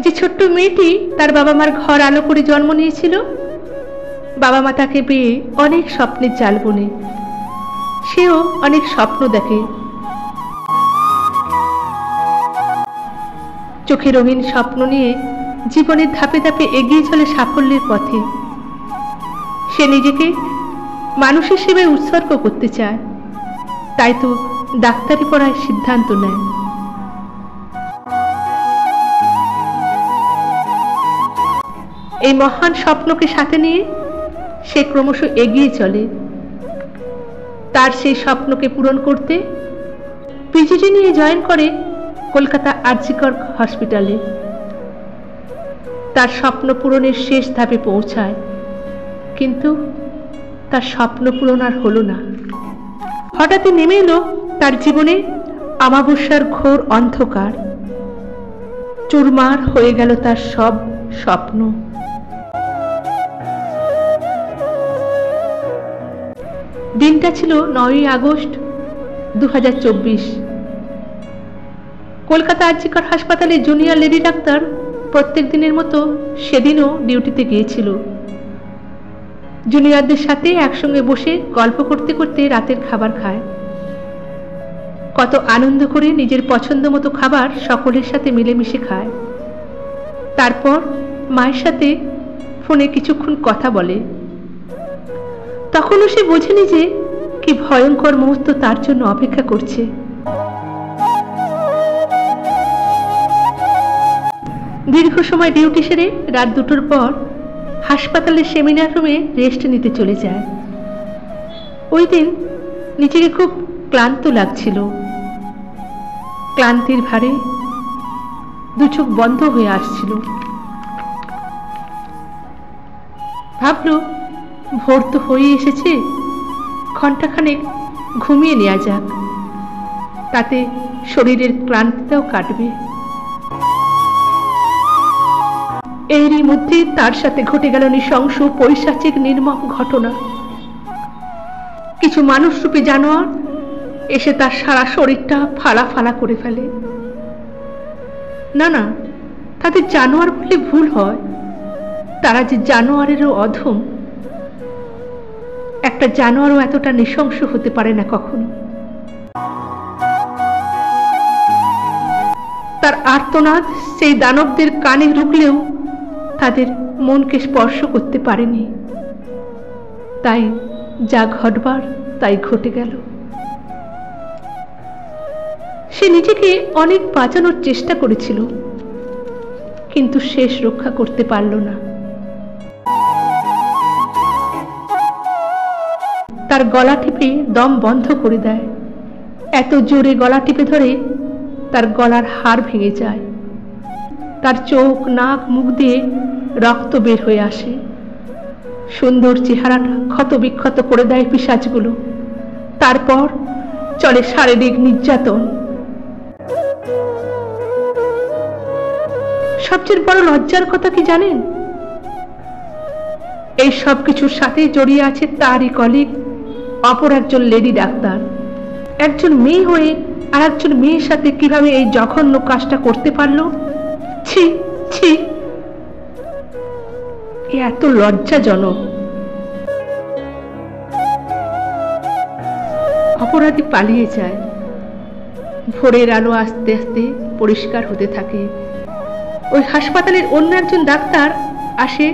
যে ছোট্ট মেয়েটি তার বাবা মার ঘর আলো করে জন্ম নিয়েছিল, বাবা মা তাকে পেয়ে অনেক স্বপ্নের জাল বুনে, সেও অনেক স্বপ্ন দেখে। চোখে রঙিন স্বপ্ন নিয়ে জীবনের ধাপে ধাপে এগিয়ে চলে সাফল্যের পথে। সে নিজেকে মানুষের সেবায় উৎসর্গ করতে চায়, তাই তো ডাক্তারি পড়ার সিদ্ধান্ত নেয়। এই মহান স্বপ্নকে সাথে নিয়ে সে ক্রমশ এগিয়ে চলে। তার সেই স্বপ্নকে পূরণ করতে পিজিটি নিয়ে জয়েন করে কলকাতা আর.জি. কর হসপিটালে। তার স্বপ্ন পূরণের শেষ ধাপে পৌঁছায়, কিন্তু তার স্বপ্ন পূরণ আর হলো না। হঠাৎই নেমে এলো তার জীবনে অমাবস্যার ঘোর অন্ধকার। চুরমার হয়ে গেল তার সব স্বপ্ন। দিনটা ছিল 9ই আগস্ট 2024। কলকাতা আর.জি. কর হাসপাতালে জুনিয়র লেডি ডাক্তার প্রত্যেক দিনের মতো সেদিনও ডিউটিতে গিয়েছিল। জুনিয়রদের সাথে একসঙ্গে বসে গল্প করতে করতে রাতের খাবার খায়। কত আনন্দ করে নিজের পছন্দ মতো খাবার সকলের সাথে মিলেমিশে খায়। তারপর মায়ের সাথে ফোনে কিছুক্ষণ কথা বলে। তখনও সে বোঝেনি যে কি ভয়ঙ্কর মুহূর্ত তার জন্য অপেক্ষা করছে। দীর্ঘ সময় ডিউটি সেরে রাত 2টোর পর হাসপাতালের সেমিনার রুমে রেস্ট নিতে চলে যায়। ওই দিন নিজেকে খুব ক্লান্ত লাগছিল। ক্লান্তির ভারে দু চোখ বন্ধ হয়ে আসছিল। ভাবল, ভোর তো হয়ে এসেছে, ঘন্টাখানেক ঘুমিয়ে নেওয়া যাক, তাতে শরীরের ক্লান্তিটাও কাটবে। এরই মধ্যে তার সাথে ঘটে গেল নৃশংস পৈশাচিক নির্মম ঘটনা। কিছু মানুষরূপী জানোয়ার এসে তার সারা শরীরটা ফালা ফালা করে ফেলে। না না, তাদের জানোয়ার বললে ভুল হয়, তারা যে জানোয়ারেরও অধম। একটা জানোয়ারও এতটা নৃশংস হতে পারে না কখনো। তার আর্তনাদ সেই দানবদের কানে ঢুকলেও তাদের মনকে স্পর্শ করতে পারেনি। তাই যা ঘটবার তাই ঘটে গেল। সে নিজেকে অনেক বাঁচানোর চেষ্টা করেছিল, কিন্তু শেষ রক্ষা করতে পারল না। তার গলা টিপে দম বন্ধ করে দেয়। এত জোরে গলা টিপে ধরে তার গলার হাড় ভেঙে যায়। তার চোখ, নাক, মুখ দিয়ে রক্ত বের হয়ে আসে। সুন্দর চেহারাটা ক্ষত বিক্ষত করে দেয় পিশাচগুলো। তারপর চলে শারীরিক নির্যাতন। সবচেয়ে বড় লজ্জার কথা কি জানেন? এই সব কিছুর সাথে জড়িয়ে আছে তারই কলিগ, অপর একজন লেডি ডাক্তার। একজন মেয়ে হয়ে আর একজন মেয়ের সাথে কিভাবে এই জঘন্য কাজটা করতে পারলো? ছি ছি, এত লজ্জাজনক। অপরাধী পালিয়ে যায়। ভোরের আলো আস্তে আস্তে পরিষ্কার হতে থাকে। ওই হাসপাতালের অন্য একজন ডাক্তার আসে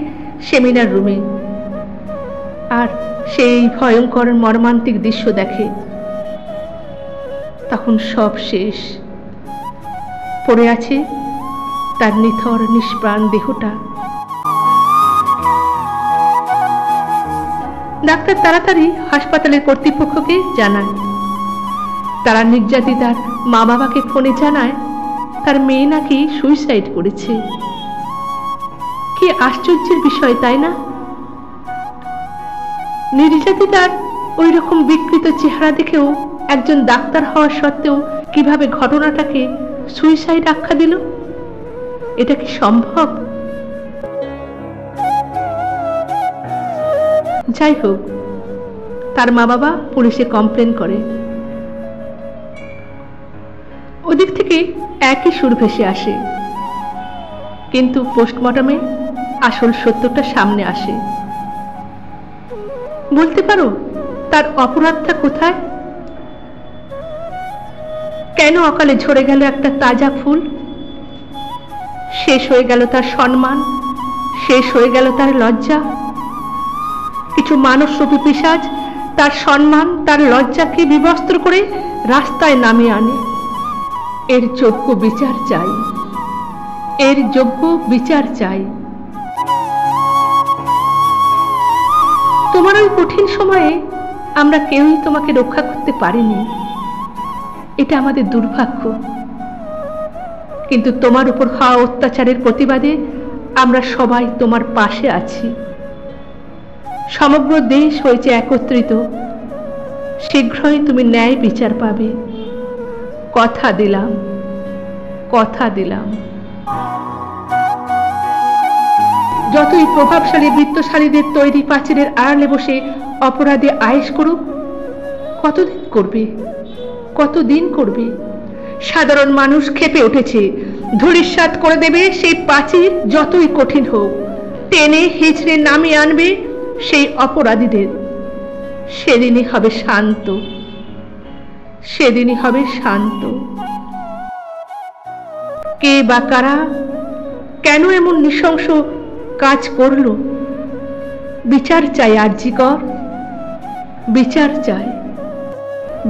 সেমিনার রুমে, আর সেই ভয়ঙ্কর মর্মান্তিক দৃশ্য দেখে। তখন সব শেষ। পড়ে আছে তার নিথর নিষ্প্রাণ দেহটা। ডাক্তার তাড়াতাড়ি হাসপাতালের কর্তৃপক্ষকে জানায়। তারা নির্যাতিতার মা বাবাকে ফোনে জানায় তার মেয়ে নাকি সুইসাইড করেছে। কি আশ্চর্যের বিষয়, তাই না? নির্যাতিতার ওই রকম বিকৃত চেহারা দেখেও একজন ডাক্তার হওয়া সত্ত্বেও কিভাবে ঘটনাটাকে সুইসাইড আখ্যা দিল? এটা কি সম্ভব? যাই হোক, তার মা বাবা পুলিশে কমপ্লেন করে। ওদিক থেকে একই সুর ভেসে আসে। কিন্তু পোস্টমর্টমে আসল সত্যটা সামনে আসে। বলতে পারো তার অপরাধটা কোথায়? কেন অকালে ঝরে গেল একটা তাজা ফুল? শেষ হয়ে গেল তার সম্মান, শেষ হয়ে গেল তার লজ্জা। কিছু মানসরূপী পিশাচ তার সম্মান, তার লজ্জাকে বিবস্ত্র করে রাস্তায় নামিয়ে আনে। এর যোগ্য বিচার চাই, এর যোগ্য বিচার চাই। তোমার ওই কঠিন সময়ে আমরা কেউই তোমাকে রক্ষা করতে পারিনি, এটা আমাদের দুর্ভাগ্য। কিন্তু তোমার উপর হওয়া অত্যাচারের প্রতিবাদে আমরা সবাই তোমার পাশে আছি। সমগ্র দেশ হয়েছে একত্রিত। শীঘ্রই তুমি ন্যায় বিচার পাবে, কথা দিলাম, কথা দিলাম। যতই প্রভাবশালী বৃত্তশালীদের তৈরি প্রাচীরের আড়ালে বসে অপরাধে আয়েশ করুক, কতদিন করবে, কতদিন করবে? সাধারণ মানুষ ক্ষেপে উঠেছে, ধূলিসাৎ করে দেবে সেই প্রাচীর, যতই কঠিন হোক। টেনে হিচড়ে নামিয়ে আনবে সেই অপরাধীদের। সেদিনই হবে শান্ত, সেদিনই হবে শান্ত। কে বা কারা, কেন এমন নৃশংস কাজ করলো? বিচার চাই আরজি কর, বিচার চাই।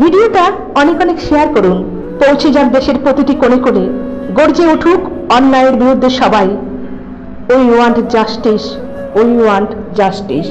ভিডিওটা অনেক অনেক শেয়ার করুন, পৌঁছে যাক দেশের প্রতিটি কোণে কোণে। গর্জে উঠুক অন্যায়ের বিরুদ্ধে সবাই। We want justice, we want justice.